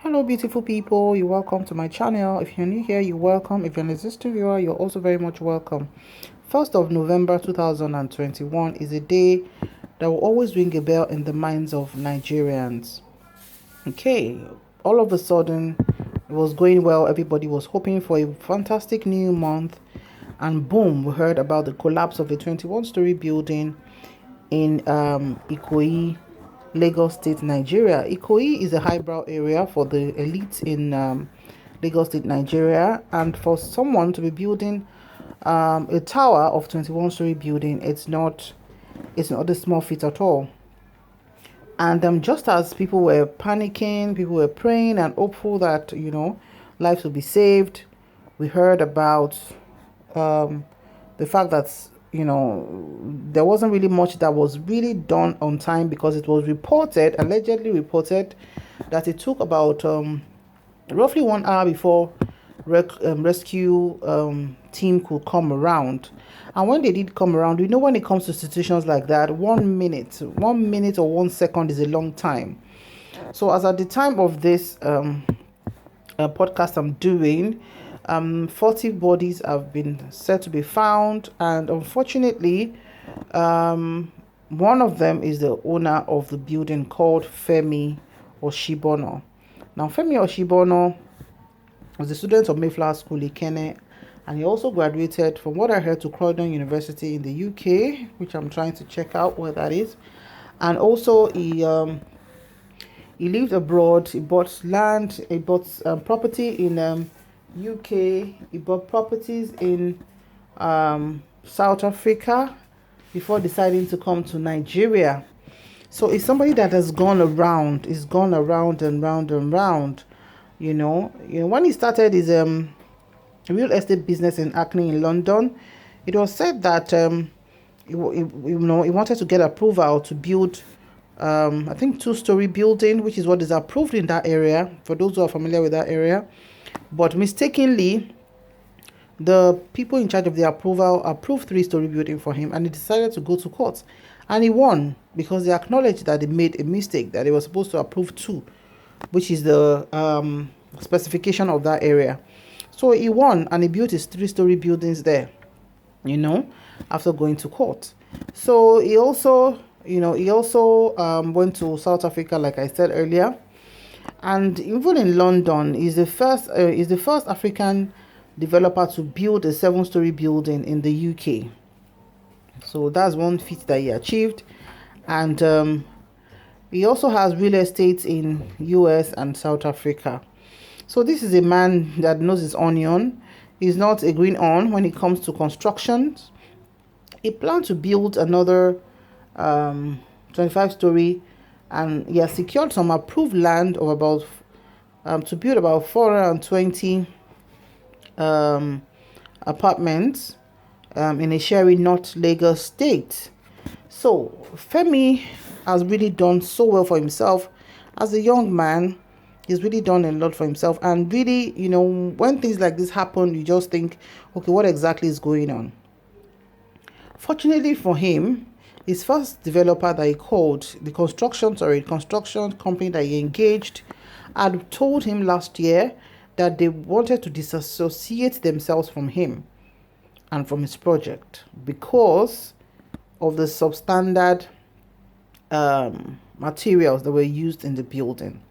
Hello beautiful people, you're welcome to my channel. If you're new here, you're welcome. If you're an existing viewer, you're also very much welcome. 1st of November 2021 is a day that will always ring a bell in the minds of Nigerians. Okay, all of a sudden it was going well, everybody was hoping for a fantastic new month, and boom, we heard about the collapse of a 21-story building in Ikoyi, Lagos State, Nigeria. Ikoyi is a highbrow area for the elite in Lagos State, Nigeria, and for someone to be building a tower of 21-story building, it's not a small feat at all. And just as people were panicking, people were praying and hopeful that lives would be saved, we heard about the fact that there wasn't really much that was really done on time, because it was allegedly reported, that it took about roughly 1 hour before rescue team could come around. And when they did come around, when it comes to situations like that, 1 minute or 1 second is a long time. So as at the time of this podcast I'm doing, 40 bodies have been said to be found, and unfortunately one of them is the owner of the building, called Femi Osibona. Now Femi Osibona was a student of Mayflower School, Ikoyi, and he also graduated, from what I heard, to Croydon University in the UK, which I'm trying to check out where that is. And also he lived abroad. He bought land, he bought property in UK, he bought properties in South Africa before deciding to come to Nigeria. So it's somebody that has gone around, and round. When he started his real estate business in Hackney in London, it was said that he wanted to get approval to build I think 2-story building, which is what is approved in that area, for those who are familiar with that area. But mistakenly, the people in charge of the approval approved 3-story building for him, and he decided to go to court. And he won, because they acknowledged that they made a mistake, that they were supposed to approve 2, which is the specification of that area. So he won, and he built his 3-story buildings there, after going to court. So he also went to South Africa, like I said earlier. And even in London, is the first African developer to build a 7-story building in the UK. So that's one feat that he achieved. And he also has real estate in US and South Africa. So this is a man that knows his onion. He's not a green-on when it comes to construction. He planned to build another 25-story, and he has secured some approved land of about to build about 420 apartments in a Sherry, North Lagos State. So Femi has really done so well for himself as a young man. He's really done a lot for himself, and really, when things like this happen, you just think, okay, what exactly is going on? Fortunately for him, his first developer that he called, the construction company that he engaged, had told him last year that they wanted to disassociate themselves from him and from his project because of the substandard materials that were used in the building.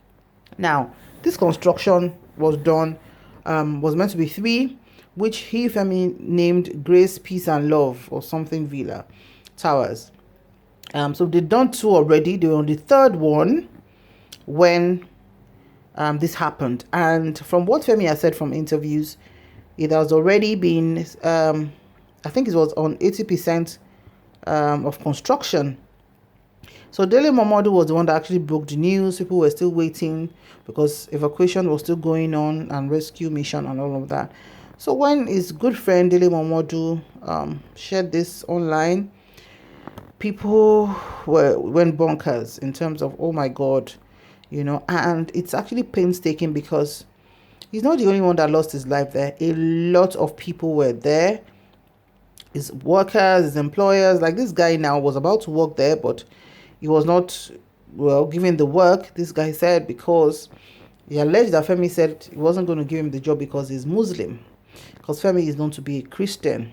Now, this construction was meant to be 3, which he, Femi, named Grace, Peace and Love, or something Villa Towers. So they've done 2 already. They were on the 3rd one when this happened. And from what Femi has said from interviews, it has already been, I think it was on 80% of construction. So Dele Momodu was the one that actually broke the news. People were still waiting because evacuation was still going on, and rescue mission and all of that. So when his good friend Dele Momodu shared this online, people went bonkers in terms of, oh my God, and it's actually painstaking, because he's not the only one that lost his life there. A lot of people were there. His workers, his employers, like this guy now was about to work there, but he was not given the work, this guy said, because He alleged that Femi said he wasn't going to give him the job because he's Muslim, because Femi is known to be a Christian.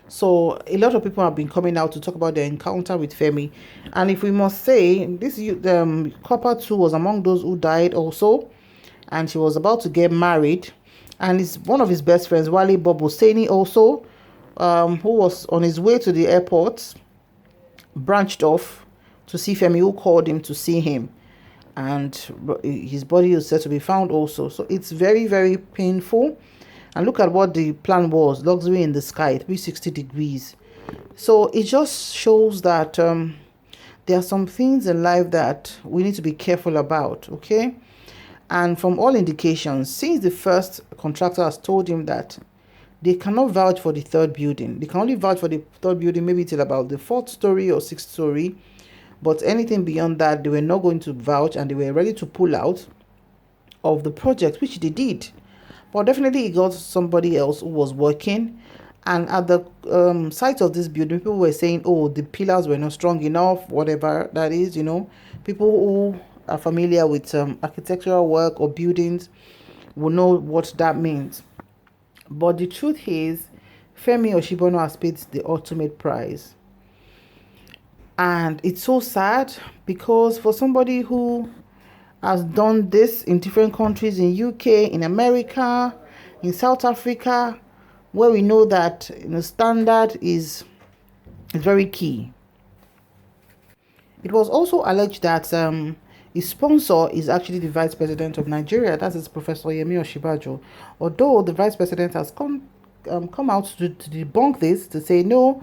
So a lot of people have been coming out to talk about their encounter with Femi. And if we must say, this Copper 2 was among those who died also, and she was about to get married, and it's one of his best friends, Wale Bob Oseni, also, who was on his way to the airport, branched off to see Femi, who called him to see him, and his body is said to be found also. So it's very, very painful. And look at what the plan was: luxury in the sky, 360 degrees. So it just shows that there are some things in life that we need to be careful about, okay? And from all indications, since the first contractor has told him that they cannot vouch for the third building, they can only vouch for the third building maybe till about the 4th story or 6th story, but anything beyond that, they were not going to vouch, and they were ready to pull out of the project, which they did. But definitely he got somebody else who was working. And at the site of this building, people were saying, oh, the pillars were not strong enough, whatever that is, People who are familiar with architectural work or buildings will know what that means. But the truth is, Femi Osibona has paid the ultimate price. And it's so sad, because for somebody who has done this in different countries, in UK, in America, in South Africa, where we know that standard is very key. It was also alleged that his sponsor is actually the Vice President of Nigeria. That is Professor Femi Osibona. Although the Vice President has come out to debunk this, to say no,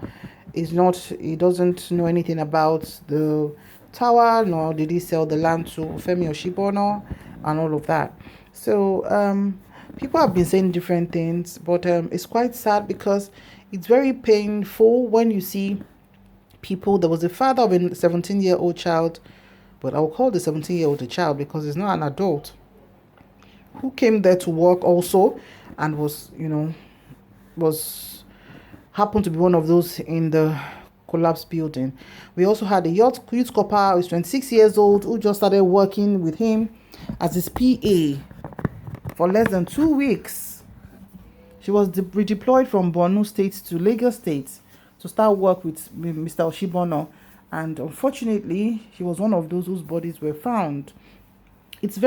he doesn't know anything about the tower, nor did he sell the land to Femi Osibona and all of that. So people have been saying different things, but it's quite sad, because it's very painful when you see people. There was a father of a 17-year-old child, but I'll call the 17-year-old a child because he's not an adult, who came there to work also, and happened to be one of those in the collapsed building. We also had a youth copper who is 26 years old, who just started working with him as his PA for less than 2 weeks. She was redeployed from Borno State to Lagos State to start work with Mr. Osibona, and unfortunately, she was one of those whose bodies were found. It's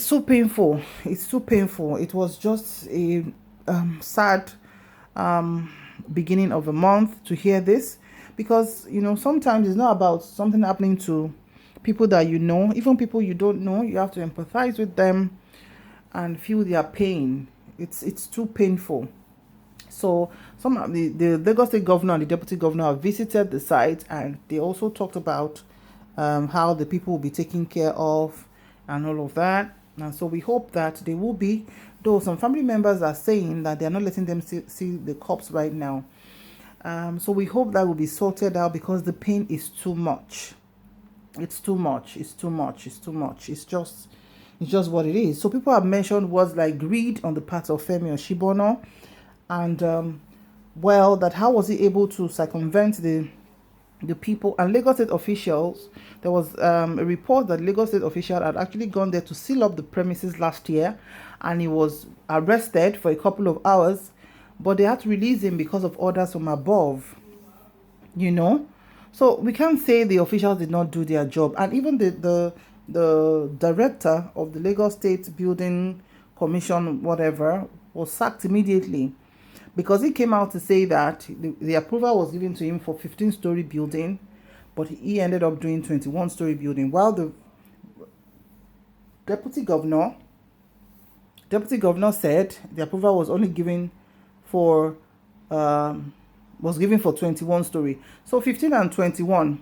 so painful. It's so painful. It was just a sad beginning of a month to hear this, because sometimes it's not about something happening to people that even people you don't know. You have to empathize with them and feel their pain. It's too painful. So the Lagos State governor and the deputy governor have visited the site, and they also talked about how the people will be taken care of and all of that. And so we hope that they will be, though some family members are saying that they're not letting them see the corpse right now. So we hope that will be sorted out, because the pain is too much. It's too much. It's too much. It's too much. It's just what it is. So people have mentioned words like greed on the part of Femi Osibona, and that how was he able to circumvent the people and Lagos State officials. There was a report that Lagos State official had actually gone there to seal up the premises last year, and he was arrested for a couple of hours, but they had to release him because of orders from above. So we can't say the officials did not do their job. And even the director of the Lagos State Building Commission, whatever, was sacked immediately, because he came out to say that the approval was given to him for 15-story building, but he ended up doing 21-story building, while the deputy governor said the approval was only given for 21-story. So 15 and 21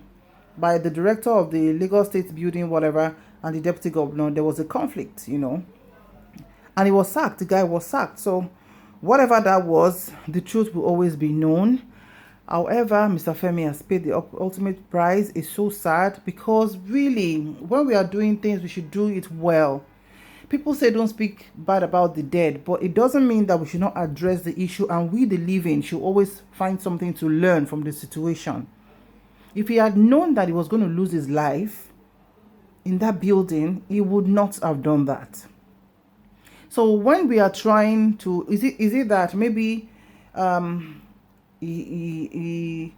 by the director of the Lagos State Building, whatever, and the deputy governor, there was a conflict, and he was sacked. The guy was sacked. So whatever that was, the truth will always be known. However, Mr. Femi has paid the ultimate price. It's so sad, because really, when we are doing things, we should do it well. People say don't speak bad about the dead, but it doesn't mean that we should not address the issue, and we, the living, should always find something to learn from the situation. If he had known that he was going to lose his life in that building, he would not have done that. So when we are trying to, is it that maybe he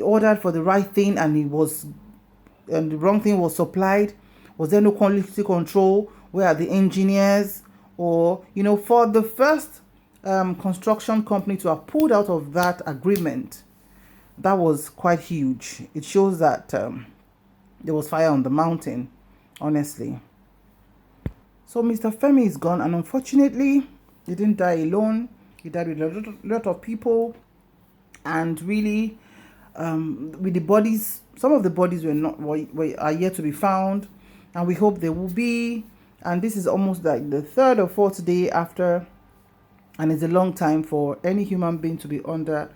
ordered for the right thing and the wrong thing was supplied? Was there no quality control? Where are the engineers? Or, for the first construction company to have pulled out of that agreement, that was quite huge. It shows that there was fire on the mountain, honestly. So Mr. Femi is gone, and unfortunately, he didn't die alone. He died with a lot of people, and really, with the bodies, some of the bodies are yet to be found, and we hope they will be. And this is almost like the third or fourth day after, and it's a long time for any human being to be under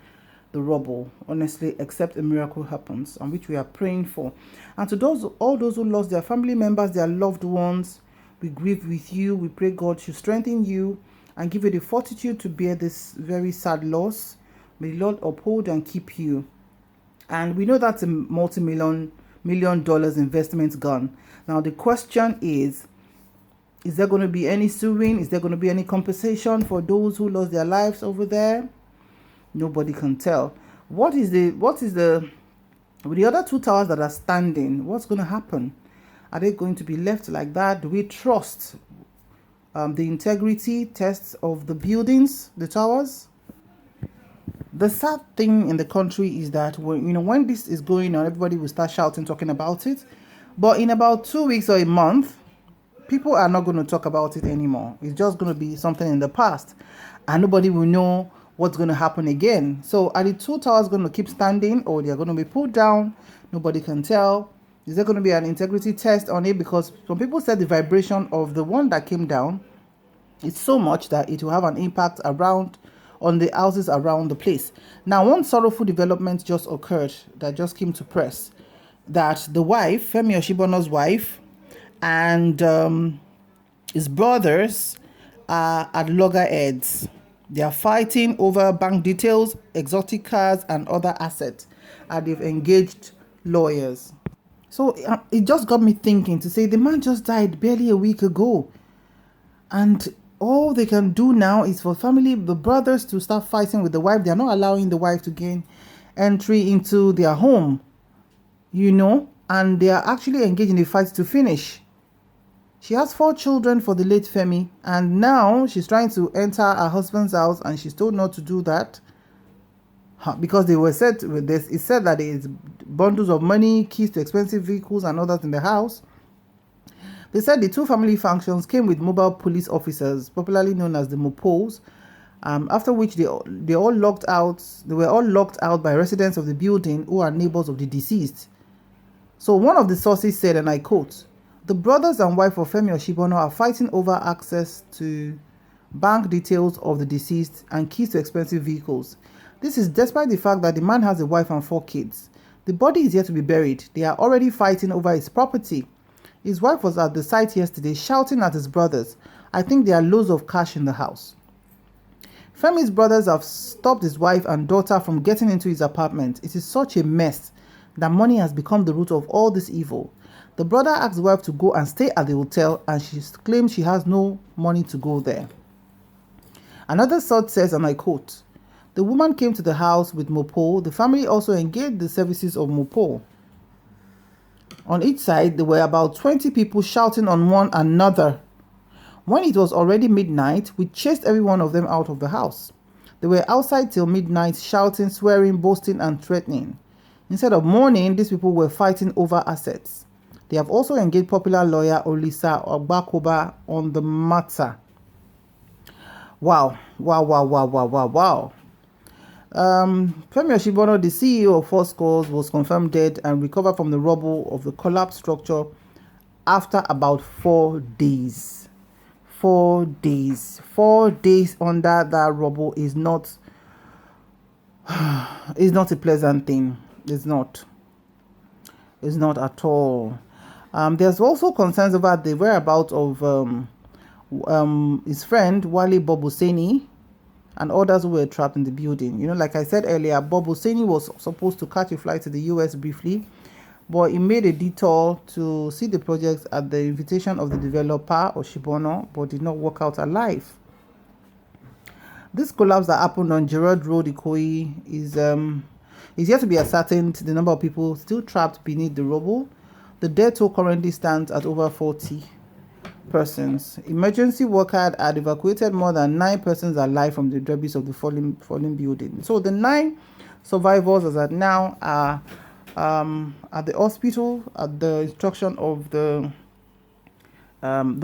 the rubble, honestly, except a miracle happens, and which we are praying for. And to all those who lost their family members, their loved ones, we grieve with you. We pray God should strengthen you and give you the fortitude to bear this very sad loss. May the Lord uphold and keep you. And we know that's a multi-million dollars investment gone. Now the question is there going to be any suing? Is there going to be any compensation for those who lost their lives over there? Nobody can tell. With the other two towers that are standing, what's going to happen? Are they going to be left like that? Do we trust the integrity tests of the buildings, the towers? The sad thing in the country is that when this is going on, everybody will start shouting, talking about it. But in about 2 weeks or a month, people are not going to talk about it anymore. It's just going to be something in the past, and nobody will know what's going to happen again. So are the two towers going to keep standing, or they're going to be pulled down? Nobody can tell. Is there going to be an integrity test on it? Because some people said the vibration of the one that came down is so much that it will have an impact on the houses around the place. Now, one sorrowful development just occurred that just came to press, that the wife, Femi Osibona's wife, and his brothers are at loggerheads. They are fighting over bank details, exotic cars, and other assets, and they've engaged lawyers. So it just got me thinking to say, the man just died barely a week ago, and all they can do now is for the brothers to start fighting with the wife. They are not allowing the wife to gain entry into their home, and they are actually engaged in a fight to finish. She has 4 children for the late Femi, and now she's trying to enter her husband's house, and she's told not to do that because they were said with this. It said that there is bundles of money, keys to expensive vehicles, and others in the house. They said the 2 family functions came with mobile police officers, popularly known as the Mopos, after which they were all locked out by residents of the building who are neighbors of the deceased. So one of the sources said, and I quote, "The brothers and wife of Femi Osibona are fighting over access to bank details of the deceased and keys to expensive vehicles. This is despite the fact that the man has a wife and 4 kids. The body is yet to be buried. They are already fighting over his property. His wife was at the site yesterday shouting at his brothers. I think there are loads of cash in the house." Femi's brothers have stopped his wife and daughter from getting into his apartment. It is such a mess that money has become the root of all this evil. The brother asked the wife to go and stay at the hotel, and she claims she has no money to go there. Another source says, and I quote, "The woman came to the house with Mopo. The family also engaged the services of Mopo. On each side, there were about 20 people shouting on one another. When it was already midnight, we chased every one of them out of the house. They were outside till midnight, shouting, swearing, boasting, and threatening. Instead of mourning, these people were fighting over assets. They have also engaged popular lawyer Olisa Ogbakoba on the matter." Wow. Femi Osibona, the CEO of Foursquare, was confirmed dead and recovered from the rubble of the collapsed structure after about 4 days. 4 days. 4 days under that rubble is not a pleasant thing. It's not at all. There's also concerns about the whereabouts of his friend Wale Bob Oseni and others who were trapped in the building. Like I said earlier, Bob Oseni was supposed to catch a flight to the US briefly, but he made a detour to see the projects at the invitation of the developer, Osibona, but did not work out alive. This collapse that happened on Gerard Road, Ikoyi, is yet to be ascertained the number of people still trapped beneath the rubble. The death toll currently stands at over 40 persons. Emergency workers had evacuated more than 9 persons alive from the debris of the falling building. So the 9 survivors as at now are at the hospital at the instruction of the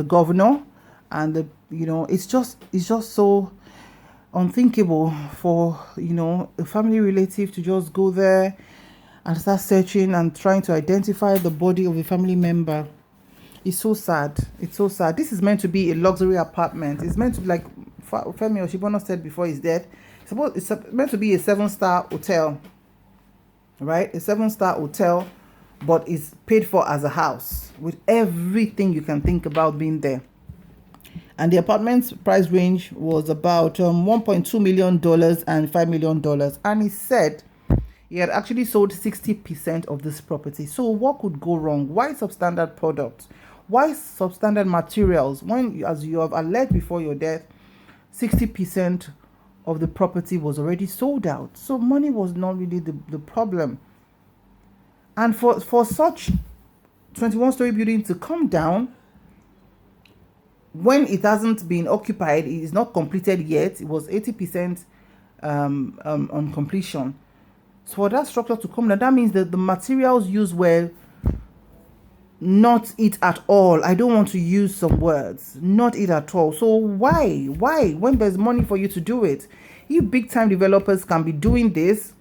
governor, and it's just so unthinkable for a family relative to just go there and start searching and trying to identify the body of a family member. It's so sad. It's so sad. This is meant to be a luxury apartment. It's meant to be, like Femi Osibona said before his death, it's meant to be a 7-star hotel, right? A 7-star hotel, but it's paid for as a house with everything you can think about being there. And the apartment's price range was about $1.2 million and $5 million. And he said he had actually sold 60% of this property. So what could go wrong? Why substandard products? Why substandard materials? When, as you have alleged before your death, 60% of the property was already sold out. So money was not really the problem. And for such 21-story building to come down, when it hasn't been occupied, it is not completed yet. It was 80% on completion. So for that structure to come down, that means that the materials used were not it at all. I don't want to use some words. Not it at all. So why? When there's money for you to do it? If big time developers can be doing this,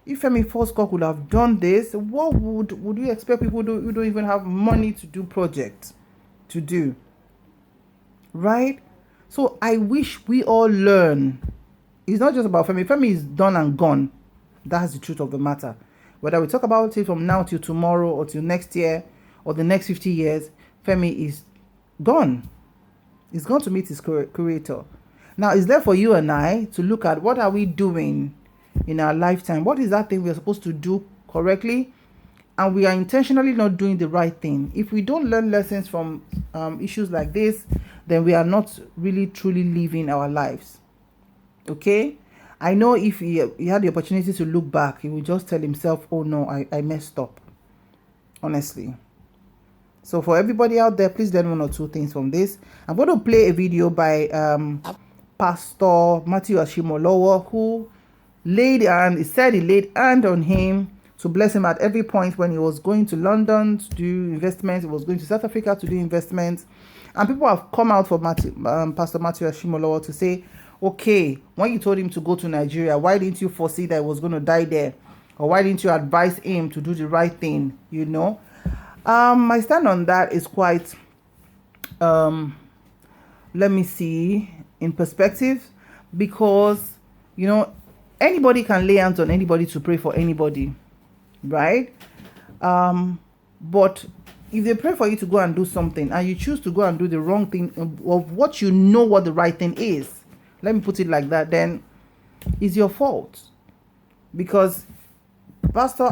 if Femi Osibona could have done this, what would you expect people who don't even have money to do projects to do? Right? So I wish we all learn. It's not just about Femi. Femi is done and gone. That's the truth of the matter. Whether we talk about it from now till tomorrow or till next year or the next 50 years, Femi is gone. He's gone to meet his creator. Now, it's there for you and I to look at what are we doing in our lifetime. What is that thing we're supposed to do correctly? And we are intentionally not doing the right thing. If we don't learn lessons from issues like this, then we are not really truly living our lives. Okay? I know if he had the opportunity to look back, he would just tell himself, oh no, I messed up. Honestly. So for everybody out there, please learn 1 or 2 things from this. I'm going to play a video by Pastor Matthew Ashimolowo, who said he laid hand on him to bless him at every point when he was going to London to do investments. He was going to South Africa to do investments. And people have come out for Pastor Matthew Ashimolowo to say, okay, when you told him to go to Nigeria, why didn't you foresee that he was going to die there? Or why didn't you advise him to do the right thing? My stand on that is quite, let me see, in perspective, because, anybody can lay hands on anybody to pray for anybody, right? But if they pray for you to go and do something and you choose to go and do the wrong thing of what the right thing is, let me put it like that, then it's your fault. Because pastor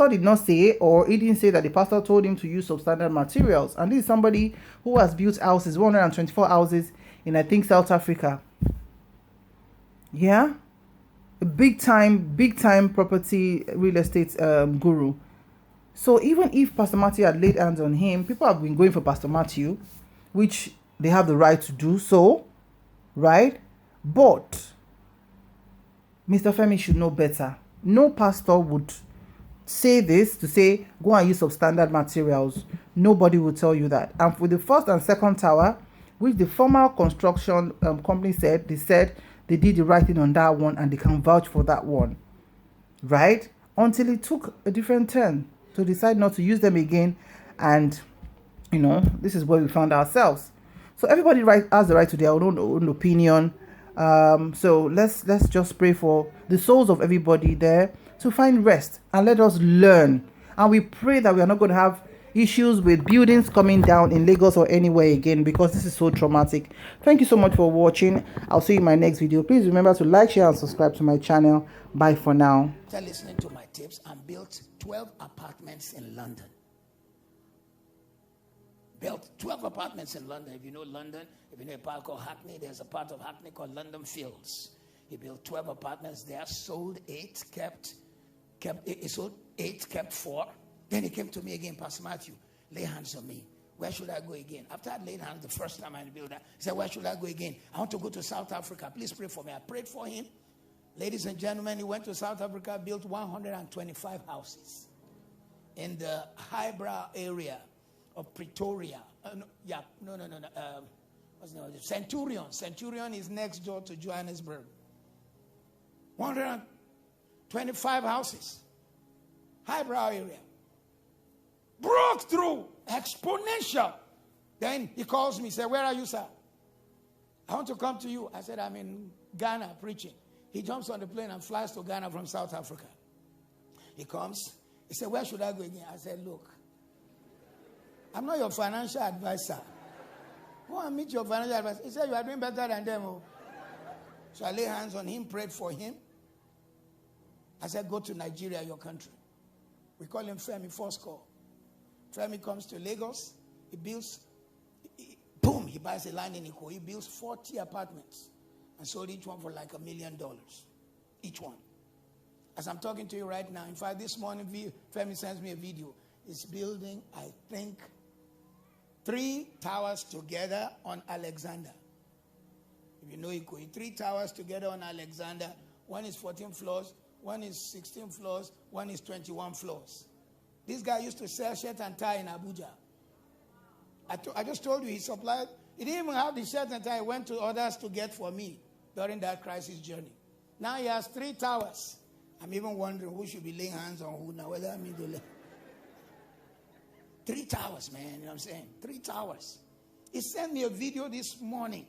did not say, or he didn't say that the pastor told him to use substandard materials. And this is somebody who has built houses, 124 houses in, I think, South Africa. Yeah? A big time property real estate guru. So even if Pastor Matthew had laid hands on him, people have been going for Pastor Matthew, which they have the right to do so, right? But Mr. Femi should know better. No pastor would say this to say, go and use substandard materials. Nobody will tell you that. And for the first and second tower, which the former construction company said they did the right thing on that one and they can vouch for that one, right? Until it took a different turn to decide not to use them again. And, this is where we found ourselves. So everybody has the right to their own opinion. So let's just pray for the souls of everybody there to find rest, and let us learn. And we pray that we are not going to have issues with buildings coming down in Lagos or anywhere again, because this is so traumatic. Thank you so much for watching. I'll see you in my next video. Please remember to like, share, and subscribe to my channel. Bye for now. Listening to my tips and built 12 apartments in London. Built 12 apartments in London. If you know London, if you know a part called Hackney, there's a part of Hackney called London Fields. He built 12 apartments there, sold 8, he sold 8, kept 4. Then he came to me again, Pastor Matthew, lay hands on me. Where should I go again? After I laid hands the first time I built that, he said, where should I go again? I want to go to South Africa. Please pray for me. I prayed for him. Ladies and gentlemen, he went to South Africa, built 125 houses in the highbrow area of Pretoria. What's the name? Centurion. Centurion is next door to Johannesburg. 125 houses. Highbrow area. Broke through. Exponential. Then he calls me, said, where are you, sir? I want to come to you. I said, I'm in Ghana preaching. He jumps on the plane and flies to Ghana from South Africa. He comes. He said, where should I go again? I said, look, I'm not your financial advisor. Go and meet your financial advisor. He said, you are doing better than them. Oh. So I lay hands on him, prayed for him. I said, go to Nigeria, your country. We call him Femi, first call. Femi comes to Lagos. He builds, boom, he buys a land in Ikoyi. He builds 40 apartments and sold each one for like $1 million. Each one. As I'm talking to you right now, in fact, this morning, Femi sends me a video. He's building, I think, 3 towers together on Alexander. If you know Ikoyi, 3 towers together on Alexander. One is 14 floors, one is 16 floors, one is 21 floors. This guy used to sell shirt and tie in Abuja. I just told you he supplied. He didn't even have the shirt and tie. He went to others to get for me during that crisis journey. Now he has 3 towers. I'm even wondering who should be laying hands on who now. Whether I mean to lay. 3 towers, man. You know what I'm saying? 3 towers. He sent me a video this morning.